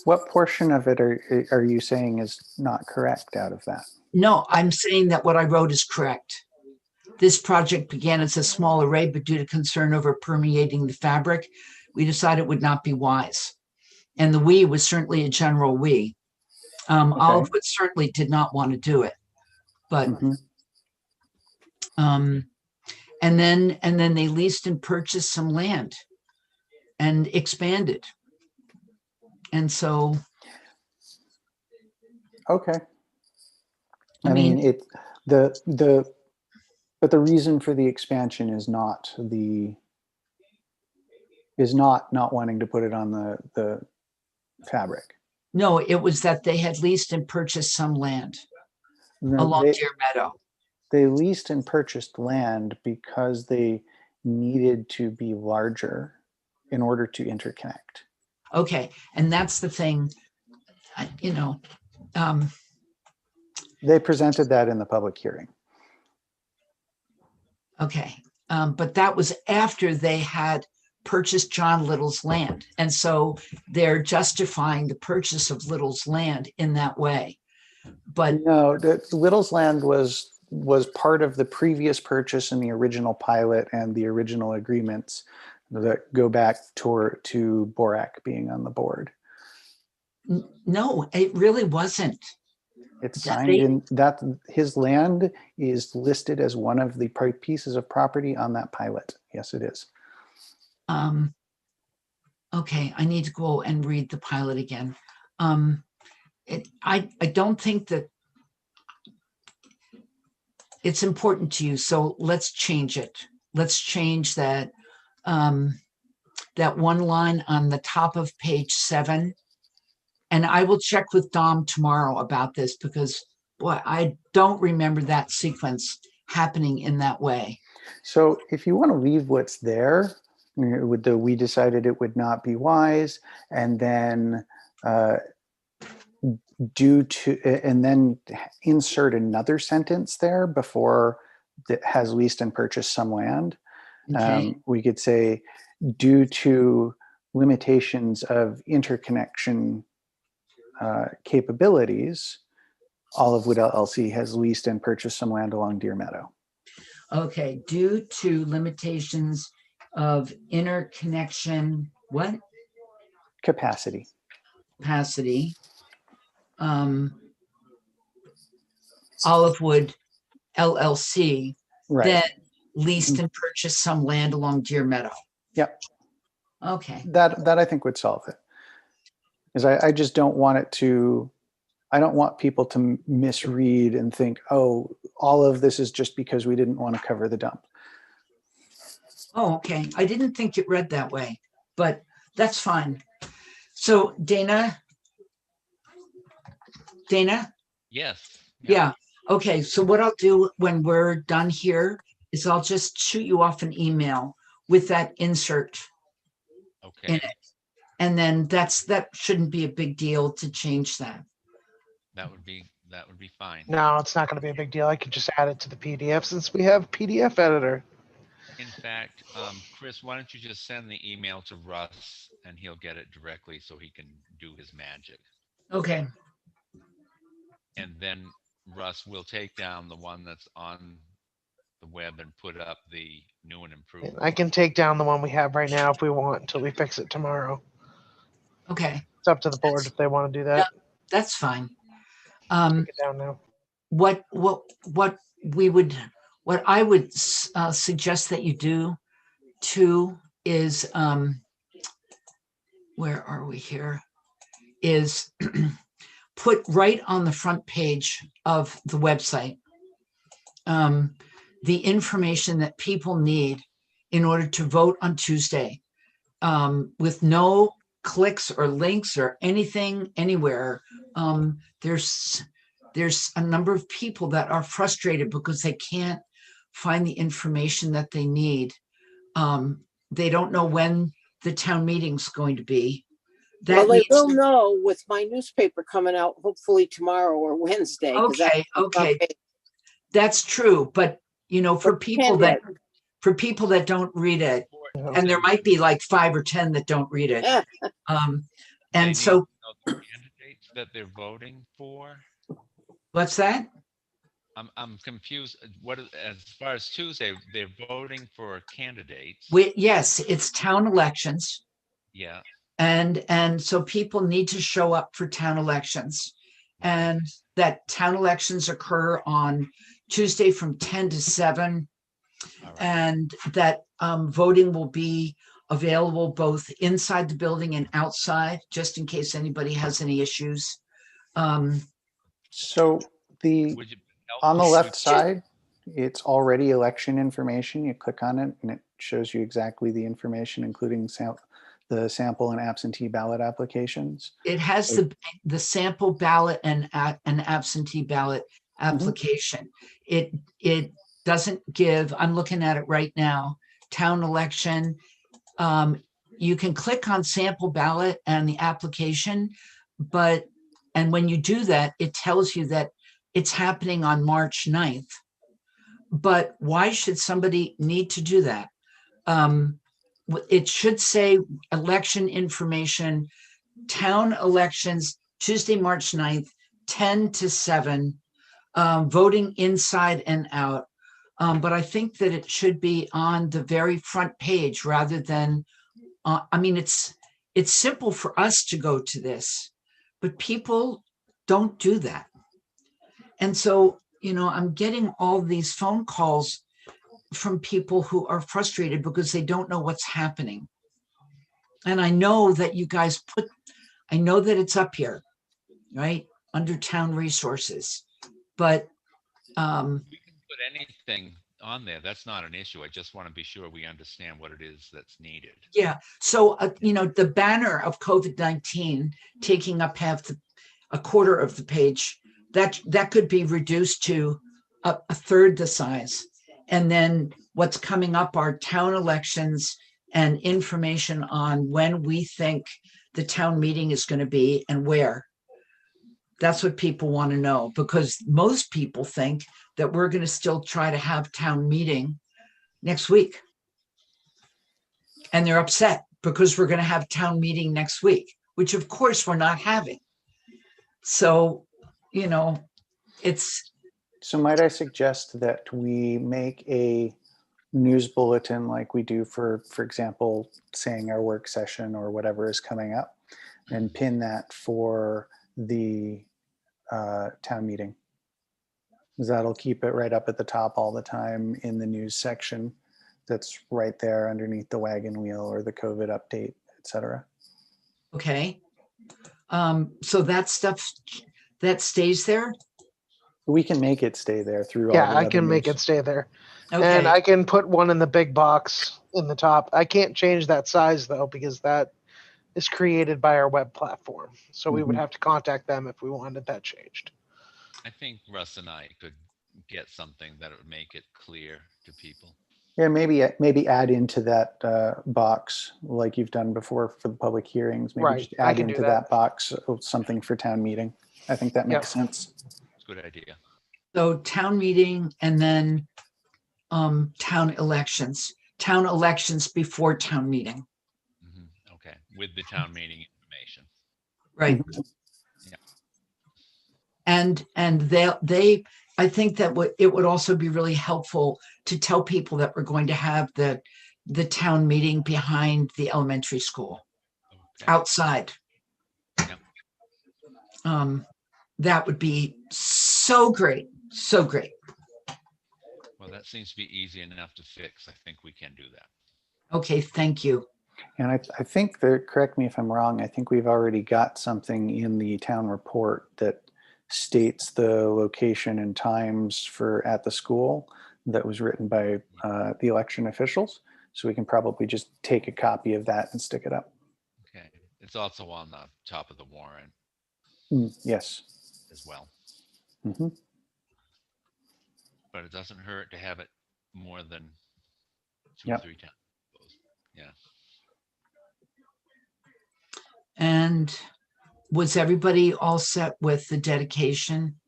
What portion of it are you saying is not correct out of that? No, I'm saying that what I wrote is correct. This project began as a small array, but due to concern over permeating the fabric, we decided it would not be wise. And the we was certainly a general we. Olivewood certainly did not want to do it, but and then they leased and purchased some land and expanded. And so okay. I mean it but the reason for the expansion is not not wanting to put it on the fabric. no, it was that they had leased and purchased some land along Deer Meadow. They leased and purchased land because they needed to be larger in order to interconnect. Okay, and that's the thing, They presented that in the public hearing. okay, but that was after they had purchased John Little's land. And so they're justifying the purchase of Little's land in that way. But no, Little's land was part of the previous purchase in the original pilot and the original agreements that go back to Borak being on the board. No, it really wasn't. It's signed in that his land is listed as one of the pieces of property on that pilot. Yes, it is. Okay, I need to go and read the pilot again. I don't think that it's important to you. So let's change it. Let's change that, that one line on the top of page 7. And I will check with Dom tomorrow about this because, boy, I don't remember that sequence happening in that way. So if you want to leave what's there, with the we decided it would not be wise, and then and then insert another sentence there before that has leased and purchased some land. Okay. We could say, due to limitations of interconnection capabilities, Olivewood LLC has leased and purchased some land along Deer Meadow. Okay. Due to limitations of interconnection, what? Capacity. Capacity. Olivewood LLC Right. that leased and purchased some land along Deer Meadow. Yep. Okay. That I think would solve it. Because I just don't want it to, I don't want people to misread and think, oh, all of this is just because we didn't want to cover the dump. Oh, okay. I didn't think it read that way, but that's fine. So Dana? Yes. Yeah. Okay. So what I'll do when we're done here is I'll just shoot you off an email with that insert in Okay. it. And then that shouldn't be a big deal to change that. That would be fine. No, it's not going to be a big deal. I could just add it to the PDF since we have PDF editor. In fact, Chris, why don't you just send the email to Russ and he'll get it directly so he can do his magic. Okay. And then Russ will take down the one that's on the web and put up the new and improved. I can take down the one we have right now if we want until we fix it tomorrow. Okay. It's up to the board if they want to do that. Yeah, that's fine. Take it down now. What I would suggest that you do too is, where are we here? Is put right on the front page of the website the information that people need in order to vote on Tuesday, with no clicks or links or anything anywhere. There's a number of people that are frustrated because they can't find the information that they need. They don't know when the town meeting's going to be. Well, they will know with my newspaper coming out hopefully tomorrow or Wednesday. Okay. That's true. But you know, for people that don't read it, and there might be like 5 or 10 that don't read it. And so the candidates that they're voting for. What's that? I'm confused. As far as Tuesday, they're voting for candidates. Yes, it's town elections. Yeah. And so people need to show up for town elections, and that town elections occur on Tuesday from 10 to 7. Right. And that voting will be available both inside the building and outside, just in case anybody has any issues. So on the left side, it's already election information. You click on it and it shows you exactly the information, including the sample and absentee ballot applications. It has the sample ballot and an absentee ballot application. It doesn't give, I'm looking at it right now, town election. You can click on sample ballot and the application, and when you do that, it tells you that it's happening on March 9th. But why should somebody need to do that? It should say election information, town elections, Tuesday, March 9th, 10 to 7, voting inside and out. But I think that it should be on the very front page rather than, it's simple for us to go to this, but people don't do that. And so, I'm getting all these phone calls from people who are frustrated because they don't know what's happening. And I know that you guys I know that it's up here, right? Under town resources, but we can put put anything on there. That's not an issue. I just want to be sure we understand what it is that's needed. Yeah. So, the banner of COVID-19 taking up a quarter of the page, that could be reduced to a third the size. And then what's coming up are town elections and information on when we think the town meeting is going to be and where. That's what people want to know, because most people think that we're going to still try to have town meeting next week. And they're upset because we're going to have town meeting next week, which of course we're not having. So, it's, So might I suggest that we make a news bulletin like we do for example, saying our work session or whatever is coming up, and pin that for the town meeting? Because that'll keep it right up at the top all the time in the news section. That's right there underneath the wagon wheel or the COVID update, etc. okay. So that stuff that stays there. We can make it stay there through all Yeah, the I other can make news. it stay there. Okay. And I can put one in the big box in the top. I can't change that size though, because that is created by our web platform. So we would Mhm. have to contact them if we wanted that changed. I think Russ and I could get something that would make it clear to people. Yeah, maybe add into that box like you've done before for the public hearings. Maybe Right, just I add can do into that. that box something for town meeting. I think that makes sense. It's a good idea. So town meeting and then town elections before town meeting. Okay, with the town meeting information. Right. Yeah. And they I think that it would also be really helpful to tell people that we're going to have the town meeting behind the elementary school, Okay. outside. Yep. That would be so great. So great. Well, that seems to be easy enough to fix. I think we can do that. Okay, thank you. And I think that, correct me if I'm wrong, I think we've already got something in the town report that states the location and times for at the school that was written by the election officials. So we can probably just take a copy of that and stick it up. Okay. It's also on the top of the warrant Yes. as well. Mhm. But it doesn't hurt to have it more than two Yep. or three times. Yeah. And was everybody all set with the dedication?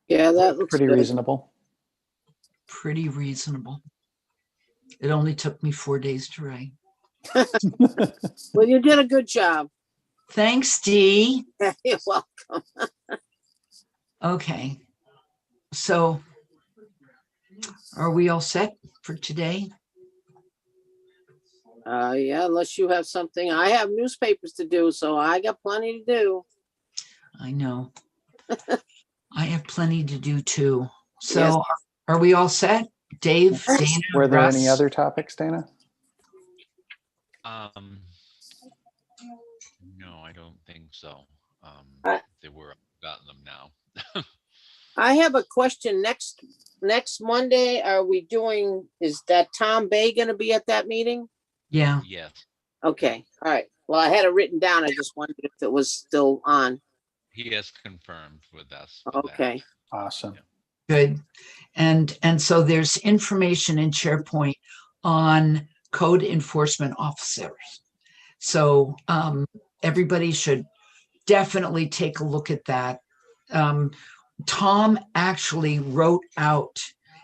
Yeah, that looks Pretty good. reasonable. Pretty reasonable. It only took me 4 days to write. Well, you did a good job. Thanks, Dee. You're welcome. Okay. So are we all set for today? Yeah, unless you have something. I have newspapers to do, so I got plenty to do. I know. I have plenty to do too. So Yes. are we all set? Dave, Dana, Were there any Russ? other topics, Dana? No, I don't think so. I- If they were, I've gotten them now. I have a question. Next Monday, is that Tom Bay gonna be at that meeting? Yeah. Yes, Okay, all right. Well, I had it written down. I just wondered if it was still on. he has confirmed with us. for that. Okay, Awesome. Good. And so there's information in SharePoint on code enforcement officers. So everybody should definitely take a look at that. Tom actually wrote out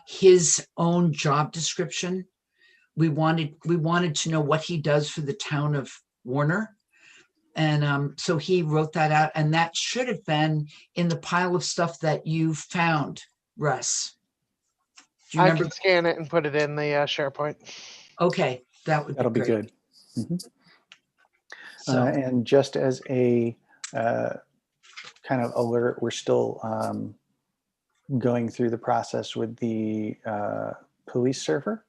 his own job description. We wanted to know what he does for the town of Warner. And so he wrote that out, and that should have been in the pile of stuff that you found, Russ. Do you I remember? can scan it and put it in the SharePoint. Okay, that would That'll be be great. good. Mhm. So, And just as a kind of alert, we're still going through the process with the police server.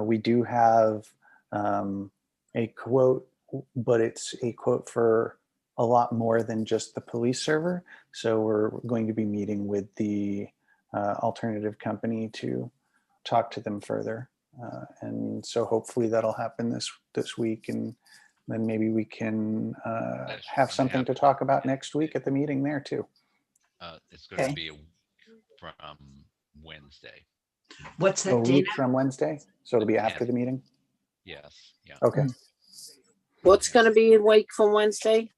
We do have a quote, but it's a quote for a lot more than just the police server. So we're going to be meeting with the alternative company to talk to them further. And so hopefully that'll happen this week, and then maybe we can have something to talk about next week at the meeting there too. It's going Okay. to be a week from Wednesday. What's A that week date? from Wednesday, so it'll be after the meeting. Yes. Yeah. Okay. What's gonna be a week from Wednesday?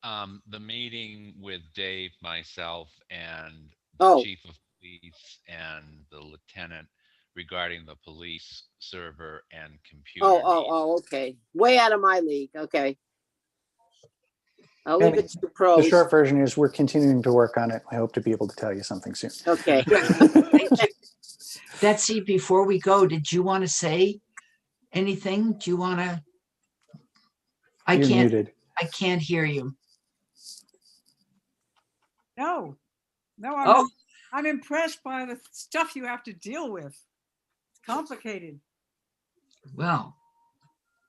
The meeting with Dave, myself, and the Oh. chief of police and the lieutenant regarding the police server and computer. Oh, okay. Way out of my league. Okay. I'll leave it to the The pros. short version is we're continuing to work on it. I hope to be able to tell you something soon. Okay. Thank you. Betsy, before we go, did you want to say anything? Do you want to? You're muted. I can't hear you. No, Oh. I'm impressed by the stuff you have to deal with. It's complicated. Well,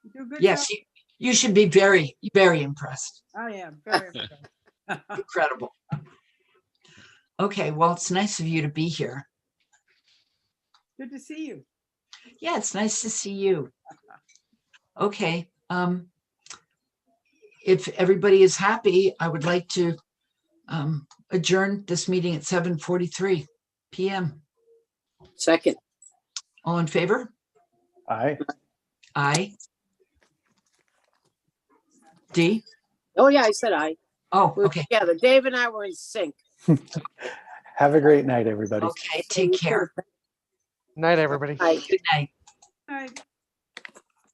You do a good yes, job. you should be very, very impressed. I am very impressed. Incredible. Okay, well, it's nice of you to be here. Good to see you. Yeah, it's nice to see you. Okay. If everybody is happy, I would like to adjourn this meeting at 7:43 p.m. Second. All in favor? Aye. Aye. D? Oh, yeah, I said I. Oh, We're okay. together. Dave and I were in sync. Have a great night, everybody. Okay, take care. Night, everybody. Bye. Good night. All right.